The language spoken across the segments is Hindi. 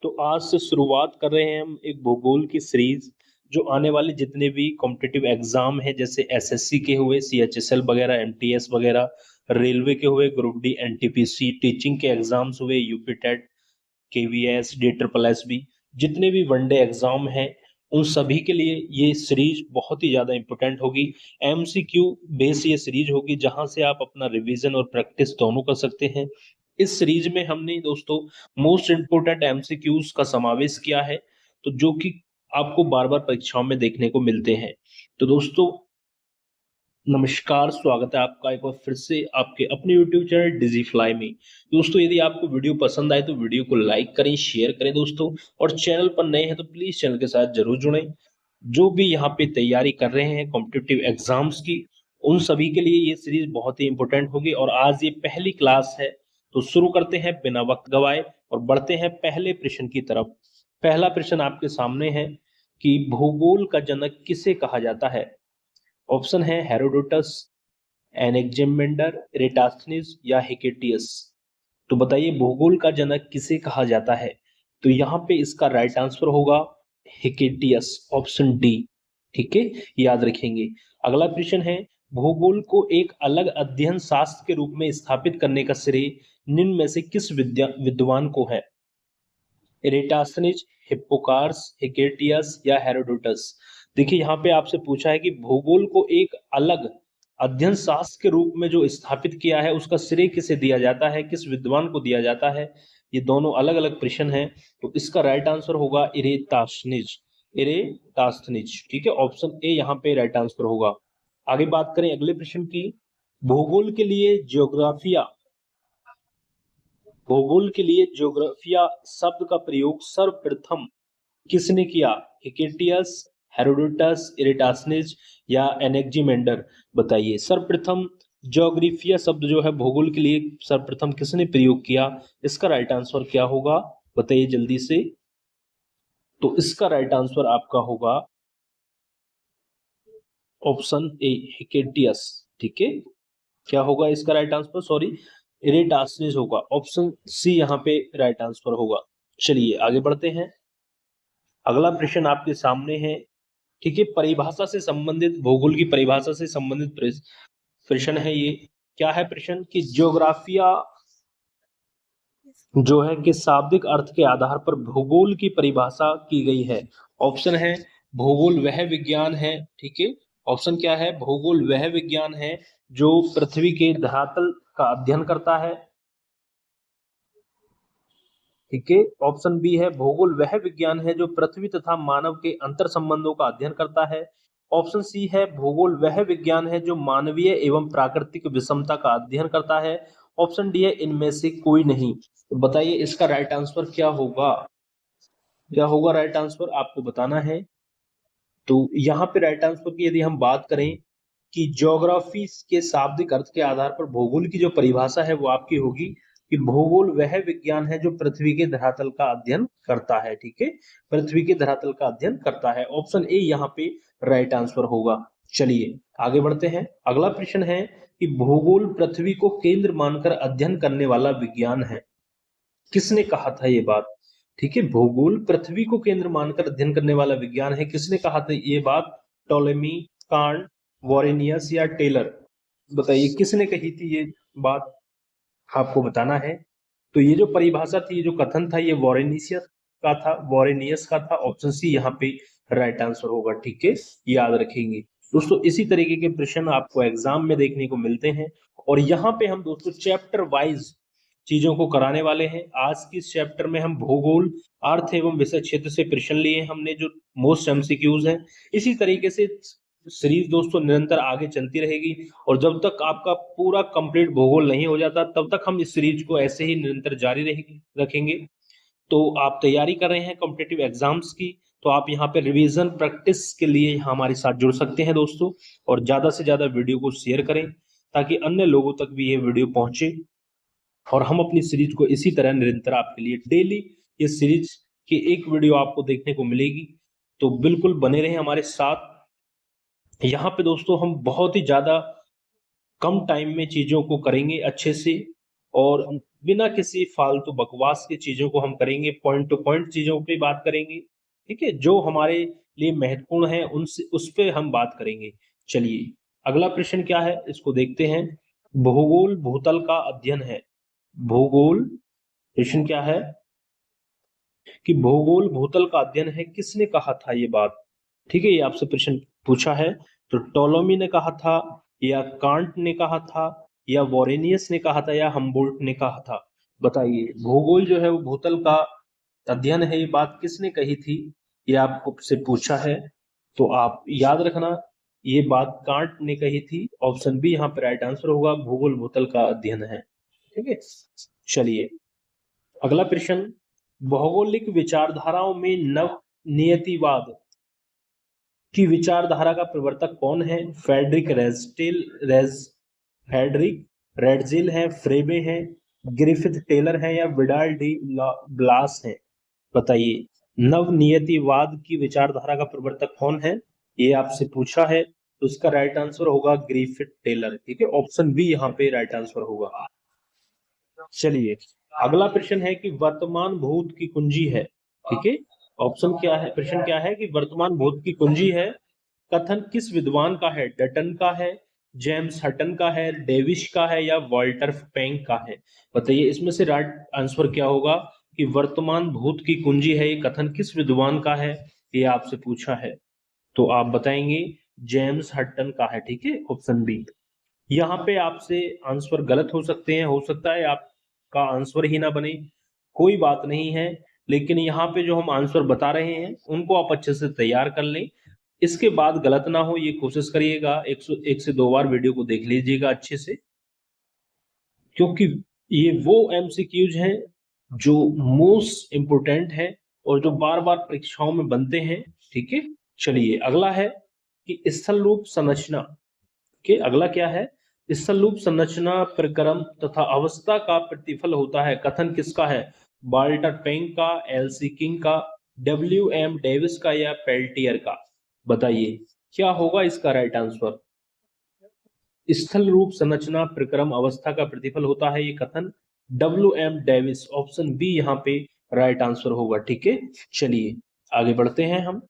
तो आज से शुरुआत कर रहे हैं हम एक भूगोल की सीरीज जो आने वाले जितने भी कॉम्पिटिटिव एग्जाम हैं जैसे एसएससी के हुए, सीएचएसएल वगैरह, एमटीएस वगैरह, रेलवे के हुए, ग्रुप डी, एनटीपीसी, टीचिंग के एग्जाम्स हुए, UP TET, KVS, D triple S B, जितने भी वनडे एग्जाम हैं उन सभी के लिए ये सीरीज बहुत ही ज्यादा इंपॉर्टेंट होगी। एमसीक्यू बेस ये सीरीज होगी जहां से आप अपना रिवीजन और प्रैक्टिस दोनों कर सकते हैं। इस सीरीज में हमने दोस्तों मोस्ट इंपोर्टेंट एमसीक्यूज का समावेश किया है, तो जो कि आपको बार बार परीक्षाओं में देखने को मिलते हैं। तो दोस्तों नमस्कार, स्वागत है आपका एक बार फिर से आपके अपने YouTube चैनल डिजीफ्लाई में। दोस्तों यदि आपको वीडियो पसंद आए तो वीडियो को लाइक करें, शेयर करें दोस्तों, और चैनल पर नए हैं तो प्लीज चैनल के साथ जरूर जुड़ें। जो भी यहाँ पे तैयारी कर रहे हैं कॉम्पिटिटिव एग्जाम्स की, उन सभी के लिए ये सीरीज बहुत ही इंपॉर्टेंट होगी और आज ये पहली क्लास है। तो शुरू करते हैं बिना वक्त गवाए और बढ़ते हैं पहले प्रश्न की तरफ। पहला प्रश्न आपके सामने है कि भूगोल का जनक किसे कहा जाता है। ऑप्शन है हेरोडोटस, एनेक्जेमेंडर, इरेटास्थनीज या हिकेटियस। तो बताइए भूगोल का जनक किसे कहा जाता है। तो यहाँ पे इसका राइट आंसर होगा हिकेटियस, ऑप्शन डी। ठीक है, याद रखेंगे। अगला प्रश्न है भूगोल को एक अलग अध्ययन शास्त्र के रूप में स्थापित करने का श्रेय निम्न में से किस विद्वान को है। इरेटास्थनीज, हिप्पोकार्स, हिकेटियस या हेरोडोटस। देखिए यहाँ पे आपसे पूछा है कि भूगोल को एक अलग अध्ययन शास्त्र के रूप में जो स्थापित किया है उसका श्रेय किसे दिया जाता है, किस विद्वान को दिया जाता है। ये दोनों अलग अलग प्रश्न हैं, तो इसका राइट आंसर होगा इरेटास्थनीज, इरेटास्थनीज। ठीक है, ऑप्शन ए यहाँ पे राइट आंसर होगा। आगे बात करें अगले प्रश्न की। भूगोल के लिए ज्योग्राफिया भूगोल के लिए ज्योग्राफिया शब्द का प्रयोग सर्वप्रथम किसने किया। हिकेटियस, हेरोडोटस, इरेटास्थनीज या एनेक्जिमेंडर। बताइए सर्वप्रथम ज्योग्राफिया शब्द जो है भूगोल के लिए सर्वप्रथम किसने प्रयोग किया। इसका राइट आंसर क्या होगा, बताइए जल्दी से। तो इसका राइट आंसर आपका होगा ऑप्शन ए, हिकेटियस। ठीक है, क्या होगा इसका राइट आंसर, सॉरी, इरेटास्थनीज होगा। ऑप्शन सी यहाँ पे राइट आंसर होगा। चलिए आगे बढ़ते हैं। अगला प्रश्न आपके सामने है। ठीक है, परिभाषा से संबंधित, भूगोल की परिभाषा से संबंधित प्रश्न है ये। क्या है प्रश्न कि ज्योग्राफिया जो है कि शाब्दिक अर्थ के आधार पर भूगोल की परिभाषा की गई है। ऑप्शन है भूगोल वह विज्ञान है। ठीक है, ऑप्शन क्या है, भूगोल वह विज्ञान है जो पृथ्वी के धरातल का अध्ययन करता है। ठीक है, ऑप्शन बी है भूगोल वह विज्ञान है जो पृथ्वी तथा मानव के अंतर संबंधों का अध्ययन करता है। ऑप्शन सी है भूगोल वह विज्ञान है जो मानवीय एवं प्राकृतिक विषमता का अध्ययन करता है। ऑप्शन डी है इनमें से कोई नहीं। तो बताइए इसका राइट आंसर क्या होगा, क्या होगा राइट आंसर आपको बताना है। तो यहाँ पे राइट आंसर की यदि हम बात करें कि ज्योग्राफी के शाब्दिक अर्थ के आधार पर भूगोल की जो परिभाषा है वो आपकी होगी कि भूगोल वह विज्ञान है जो पृथ्वी के धरातल का अध्ययन करता है। ठीक है, पृथ्वी के धरातल का अध्ययन करता है। ऑप्शन ए यहाँ पे राइट आंसर होगा। चलिए आगे बढ़ते हैं। अगला प्रश्न है कि भूगोल पृथ्वी को केंद्र मानकर अध्ययन करने वाला विज्ञान है। किसने कहा था ये बात। ठीक है, भूगोल पृथ्वी को केंद्र मानकर अध्ययन करने वाला विज्ञान है, किसने कहा था ये बात। टोलेमी, कार्न, वॉरेनियस या टेलर। बताइए किसने कही थी ये बात, आपको बताना है। तो ये जो परिभाषा थी, ये जो कथन था, ये वॉरेनियस का था। ऑप्शन सी यहाँ पे राइट आंसर होगा। ठीक है, याद रखेंगे दोस्तों। इसी तरीके के प्रश्न आपको एग्जाम में देखने को मिलते हैं और यहाँ पे हम दोस्तों चैप्टर वाइज चीजों को कराने वाले हैं। आज की इस चैप्टर में हम भूगोल, अर्थ एवं विषय क्षेत्र से प्रश्न लिए हमने जो मोस्ट एमसीक्यूज हैं। इसी तरीके से सीरीज दोस्तों निरंतर आगे चलती रहेगी और जब तक आपका पूरा कंप्लीट भूगोल नहीं हो जाता तब तक हम इस सीरीज को ऐसे ही निरंतर जारी रखेंगे। तो आप तैयारी कर रहे हैं कॉम्पिटिटिव एग्जाम्स की, तो आप यहाँ पे रिवीजन प्रैक्टिस के लिए हमारे साथ जुड़ सकते हैं दोस्तों। और ज्यादा से ज्यादा वीडियो को शेयर करें ताकि अन्य लोगों तक भी ये वीडियो पहुंचे और हम अपनी सीरीज को इसी तरह निरंतर आपके लिए डेली ये सीरीज की एक वीडियो आपको देखने को मिलेगी। तो बिल्कुल बने रहें हमारे साथ। यहाँ पे दोस्तों हम बहुत ही ज्यादा कम टाइम में चीजों को करेंगे अच्छे से और बिना किसी फालतू बकवास की चीजों को हम करेंगे, पॉइंट टू पॉइंट चीजों पे बात करेंगे, ठीक है, जो हमारे लिए महत्वपूर्ण है उनसे उस पे हम बात करेंगे। चलिए, अगला प्रश्न क्या है इसको देखते हैं। भूगोल भूतल का अध्ययन है। भूगोल, प्रश्न क्या है कि भूगोल भूतल का अध्ययन है, किसने कहा था ये बात? ठीक है, ये आपसे प्रश्न पूछा है, तो टोलोमी ने कहा था, या कांट ने कहा था, या वोरेनियस ने कहा था, या हम्बोल्ट ने कहा था? बताइए, भूगोल जो है वो भूतल का अध्ययन है, ये बात किसने कही थी? ये आपको से पूछा है, तो आप याद रखना, ये बात कांट ने कही थी। ऑप्शन बी यहाँ पे राइट आंसर होगा, भूगोल भूतल का अध्ययन है। ठीक है, चलिए, अगला प्रश्न, भौगोलिक विचारधाराओं में नव नियतिवाद की विचारधारा का प्रवर्तक कौन है? फेडरिक रेडजिल है, फ्रेबे है, ग्रिफिथ टेलर है, या विडाल डी ब्लास है? बताइए, नव नियतिवाद की विचारधारा का प्रवर्तक कौन है? ये आपसे पूछा है, तो इसका राइट आंसर होगा ग्रिफिथ टेलर। ठीक है, ऑप्शन बी यहाँ पे राइट आंसर होगा। चलिए, अगला प्रश्न है कि वर्तमान भूत की कुंजी है। ठीक है, ऑप्शन क्या है, प्रश्न क्या है कि वर्तमान भूत की कुंजी है, कथन किस विद्वान का है? डटन का है, जेम्स हटन का है, डेविश का है, या वॉल्टर पेंग का है? बताइए, इसमें से राइट आंसर क्या होगा कि वर्तमान भूत की कुंजी है, ये कथन किस विद्वान का है? ये आपसे पूछा है, तो आप बताएंगे जेम्स हटन का है। ठीक है, ऑप्शन बी। यहाँ पे आपसे आंसर गलत हो सकते हैं, हो सकता है आपका आंसर ही ना बने, कोई बात नहीं है, लेकिन यहाँ पे जो हम आंसर बता रहे हैं उनको आप अच्छे से तैयार कर लें, इसके बाद गलत ना हो ये कोशिश करिएगा। एक से दो बार वीडियो को देख लीजिएगा अच्छे से, क्योंकि ये वो एमसीक्यूज हैं जो मोस्ट इम्पोर्टेंट है और जो बार बार परीक्षाओं में बनते हैं। ठीक है, चलिए, अगला है कि स्थल रूप संरचना के, अगला क्या है? स्थलरूप संरचना प्रक्रम तथा अवस्था का प्रतिफल होता है, कथन किसका है? वाल्टर पेंग का, एलसी किंग का, डब्ल्यू एम डेविस का, या पेल्टियर का? बताइए, क्या होगा इसका राइट आंसर? स्थल रूप संरचना प्रक्रम अवस्था का प्रतिफल होता है, ये कथन W M Davis, option B यहाँ पे राइट आंसर होगा। ठीक है, चलिए आगे बढ़ते हैं हम।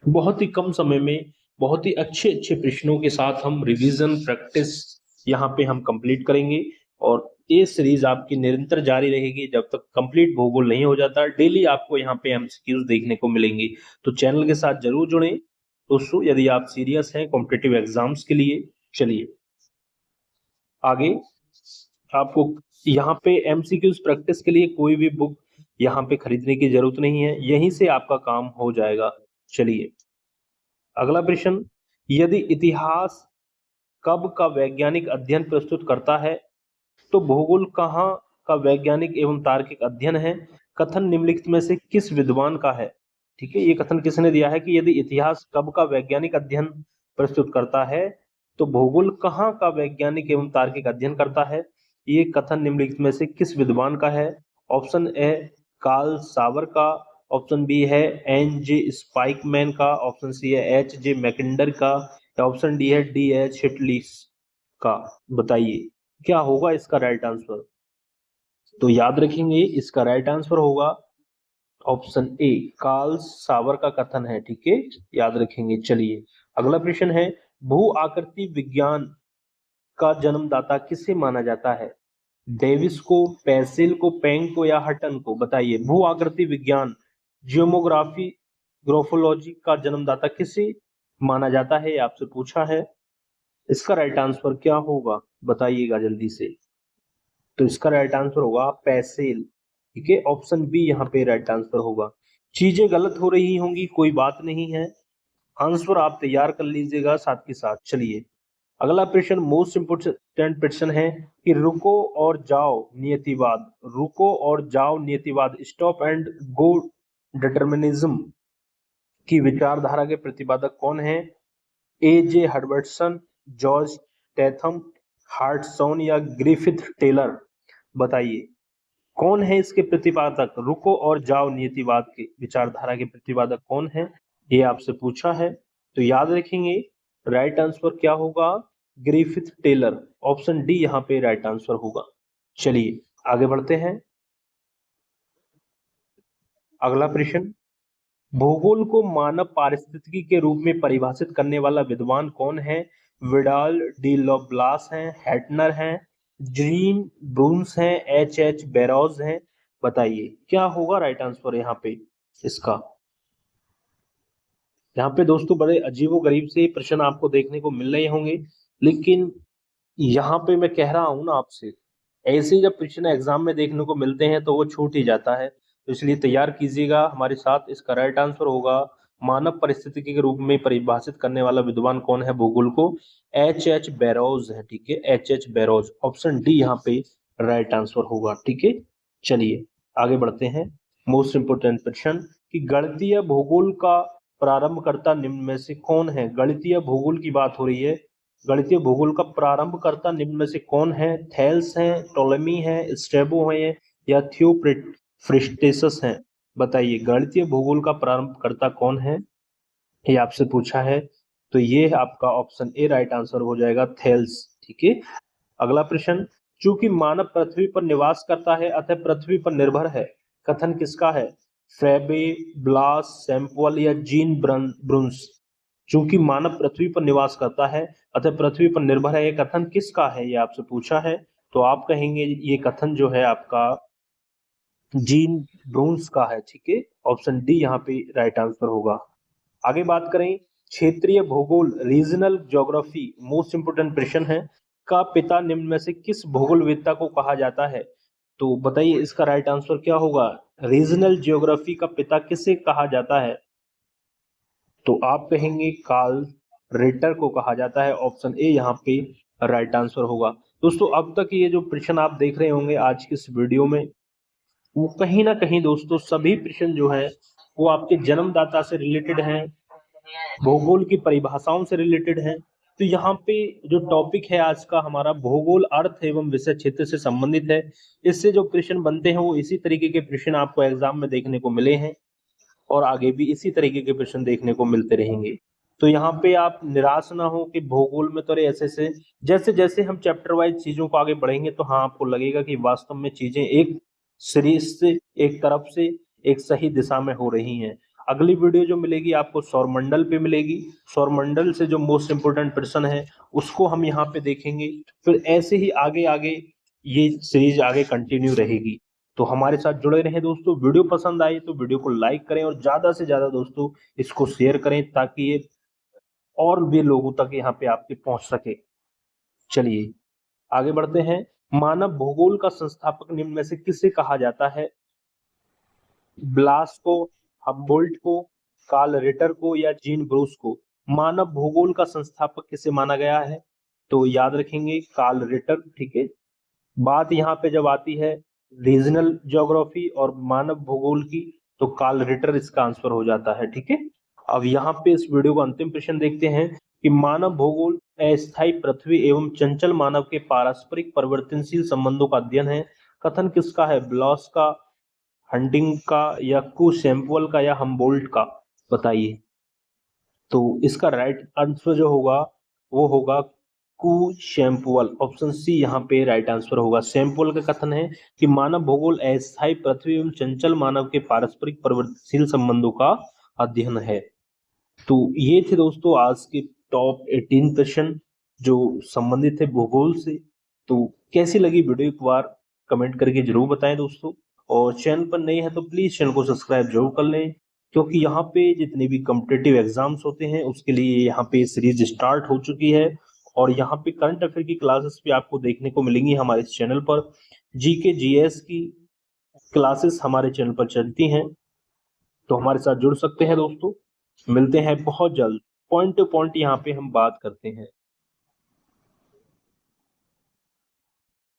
बहुत ही कम समय में बहुत ही अच्छे अच्छे प्रश्नों के साथ हम रिवीजन प्रैक्टिस यहाँ पे हम कंप्लीट करेंगे, और ये सीरीज आपकी निरंतर जारी रहेगी जब तक कंप्लीट भूगोल नहीं हो जाता। डेली आपको यहाँ पे एमसीक्यूज देखने को मिलेंगे, तो चैनल के साथ जरूर जुड़ें दोस्तों, यदि आप सीरियस हैं कॉम्पिटिटिव एग्जाम्स के लिए। चलिए आगे, आपको यहाँ पे एमसीक्यूज प्रैक्टिस के लिए कोई भी बुक यहाँ पे खरीदने की जरूरत नहीं है, यहीं से आपका काम हो जाएगा। चलिए, अगला प्रश्न, यदि इतिहास कब का वैज्ञानिक अध्ययन प्रस्तुत करता है, तो भूगोल कहाँ का वैज्ञानिक एवं तार्किक अध्ययन है? कथन निम्नलिखित में से किस विद्वान का है? ठीक है, ये कथन किसने दिया है कि यदि इतिहास कब का वैज्ञानिक अध्ययन प्रस्तुत करता है, तो भूगोल कहाँ का वैज्ञानिक एवं तार्किक अध्ययन करता है? ये कथन निम्नलिखित में से किस विद्वान का है? ऑप्शन ए कार्ल सावर का, ऑप्शन बी है एन जे स्पाइकमैन का, ऑप्शन सी है एच जे मैकिंडर का, या ऑप्शन डी है डी एच हिटलिस का? बताइए, क्या होगा इसका राइट आंसर? तो याद रखेंगे, इसका राइट आंसर होगा ऑप्शन ए, कार्ल सावर का कथन है। ठीक है, याद रखेंगे। चलिए, अगला प्रश्न है, भू आकृति विज्ञान का जन्मदाता किसे माना जाता है? डेविस को, पेंसिल को, पेंग को, या हटन को? बताइए, भू आकृति विज्ञान, जियोमोग्राफी, ग्राफोलॉजी का जन्मदाता किसे माना जाता है? ये आपसे पूछा है, इसका राइट आंसर क्या होगा बताइएगा जल्दी से। तो इसका राइट आंसर होगा पेंसिल। ठीक है, ऑप्शन बी यहाँ पे राइट आंसर होगा। चीजें गलत हो रही होंगी, कोई बात नहीं है, आंसर आप तैयार कर लीजिएगा साथ के साथ। चलिए, अगला प्रश्न मोस्ट इंपोर्टेंट प्रश्न है कि रुको और जाओ नियतिवाद, रुको और जाओ नियतिवाद, स्टॉप एंड गो डिटर्मिनिज्म की विचारधारा के प्रतिपादक कौन है? ए जे हर्बर्टसन, जॉर्ज टेथम, हार्टसॉन, या ग्रिफिथ टेलर? बताइए, कौन है इसके प्रतिपादक? रुको और जाओ नियतिवाद के विचारधारा के प्रतिपादक कौन है? ये आपसे पूछा है, तो याद रखेंगे राइट आंसर क्या होगा? ग्रिफिथ टेलर, ऑप्शन डी यहाँ पे राइट आंसर होगा। चलिए आगे बढ़ते हैं। अगला प्रश्न, भूगोल को मानव पारिस्थितिकी के रूप में परिभाषित करने वाला विद्वान कौन है? विडाल डी लॉब्लास हैं, हैटनर हैं, जीन ब्रून्स हैं, एच एच बैरोज हैं। बताइए क्या होगा राइट आंसर यहाँ पे इसका। यहाँ पे दोस्तों बड़े अजीबोगरीब से प्रश्न आपको देखने को मिल रहे होंगे, लेकिन यहाँ पे मैं कह रहा हूँ ना आपसे, ऐसे जब प्रश्न एग्जाम में देखने को मिलते हैं तो वो छूट ही जाता है। तो इसलिए तैयार कीजिएगा हमारे साथ। इसका राइट आंसर होगा, मानव परिस्थितिकी के रूप में परिभाषित करने वाला विद्वान कौन है भूगोल को? एच एच बैरोज है। ठीक है, H H barrows, option D यहाँ पे राइट आंसर होगा। ठीक है, चलिए आगे बढ़ते हैं। मोस्ट इंपोर्टेंट प्रश्न कि गणितीय भूगोल का प्रारंभकर्ता निम्न में से कौन है? गणितीय भूगोल की बात हो रही है। गणितीय भूगोल का प्रारंभकर्ता निम्न में से कौन है? थेल्स है, टोलेमी है, स्ट्रैबो है या थियोफ्रिस्टस है? बताइए गणितीय भूगोल का प्रारंभकर्ता कौन है, ये आपसे पूछा है। तो ये आपका ऑप्शन ए राइट आंसर हो जाएगा, थेल्स। ठीक है, अगला प्रश्न, चूंकि मानव पृथ्वी पर निवास करता है अतः पृथ्वी पर निर्भर है, कथन किसका है? फ्रेबे, ब्लास, सैमुअल या जीन ब्रुन्स? चूंकि मानव पृथ्वी पर निवास करता है अतः पृथ्वी पर निर्भर है, ये कथन किसका है, ये आपसे पूछा है। तो आप कहेंगे ये कथन जो है आपका जीन ब्रून्स का है। ठीक है, ऑप्शन डी यहाँ पे राइट आंसर होगा। आगे बात करें, क्षेत्रीय भूगोल रीजनल ज्योग्राफी, मोस्ट इंपोर्टेंट प्रश्न है, का पिता निम्न में से किस भूगोलवेत्ता को कहा जाता है? तो बताइए इसका राइट आंसर क्या होगा? रीजनल ज्योग्राफी का पिता किसे कहा जाता है? तो आप कहेंगे कार्ल रिटर को कहा जाता है। ऑप्शन ए यहाँ पे राइट आंसर होगा। दोस्तों अब तक ये जो प्रश्न आप देख रहे होंगे आज की इस वीडियो में, वो कहीं ना कहीं दोस्तों सभी प्रश्न जो है वो आपके जन्मदाता से रिलेटेड हैं, भूगोल की परिभाषाओं से रिलेटेड हैं। तो यहाँ पे जो टॉपिक है आज का हमारा, भूगोल अर्थ एवं विषय क्षेत्र से संबंधित है। इससे जो प्रश्न बनते हैं वो इसी तरीके के प्रश्न आपको एग्जाम में देखने को मिले हैं और आगे भी इसी तरीके के प्रश्न देखने को मिलते रहेंगे। तो यहाँ पे आप निराश ना हो कि भूगोल में तो ऐसे से, जैसे जैसे हम चैप्टर वाइज चीजों को आगे बढ़ेंगे तो हाँ आपको लगेगा कि वास्तव में चीजें एक सीरीज से, एक तरफ से, एक सही दिशा में हो रही हैं। अगली वीडियो जो मिलेगी आपको सौरमंडल पे मिलेगी। सौरमंडल से जो मोस्ट इंपोर्टेंट प्रश्न है उसको हम यहाँ पे देखेंगे। फिर ऐसे ही आगे आगे ये सीरीज आगे कंटिन्यू रहेगी। तो हमारे साथ जुड़े रहें दोस्तों। वीडियो पसंद आए तो वीडियो को लाइक करें और ज्यादा से ज्यादा दोस्तों इसको शेयर करें ताकि ये और भी लोगों तक यहाँ पे आपके पहुंच सके। चलिए आगे बढ़ते हैं। मानव भूगोल का संस्थापक निम्न में से किसे कहा जाता है? ब्लास को, हम्बोल्ट को, कार्ल रिटर को या जीन ब्रूस को? मानव भूगोल का संस्थापक किसे माना गया है? तो याद रखेंगे कार्ल रिटर। ठीक है, बात यहाँ पे जब आती है रीजनल ज्योग्राफी और मानव भूगोल की तो कार्ल रिटर इसका आंसर हो जाता है। ठीक है, अब यहाँ पे इस वीडियो का अंतिम प्रश्न देखते हैं कि मानव भूगोल अस्थायी पृथ्वी एवं चंचल मानव के पारस्परिक परिवर्तनशील संबंधों का अध्ययन है, कथन किसका है? ब्लॉस का, हंटिंग का या कू सैमुअल का या हम्बोल्ट का? बताइए। तो इसका राइट आंसर जो होगा वो होगा कू सैमुअल, ऑप्शन सी यहाँ पे राइट आंसर होगा। सैमुअल का कथन है कि मानव भूगोल अस्थायी पृथ्वी एवं चंचल मानव के पारस्परिक परिवर्तनशील संबंधों का अध्ययन है। तो ये थे दोस्तों आज के टॉप 18 प्रश्न जो संबंधित थे भूगोल से। तो कैसी लगी वीडियो एक बार कमेंट करके जरूर बताएं दोस्तों, और चैनल पर नए हैं तो प्लीज चैनल को सब्सक्राइब जरूर कर लें, क्योंकि यहाँ पे जितने भी कॉम्पिटिटिव एग्जाम्स होते हैं उसके लिए यहाँ पे सीरीज स्टार्ट हो चुकी है। और यहाँ पे करंट अफेयर की क्लासेस भी आपको देखने को मिलेंगी हमारे इस चैनल पर। जीके जीएस की क्लासेस हमारे चैनल पर चलती हैं, तो हमारे साथ जुड़ सकते हैं दोस्तों। मिलते हैं बहुत जल्द, पॉइंट टू पॉइंट यहाँ पे हम बात करते हैं।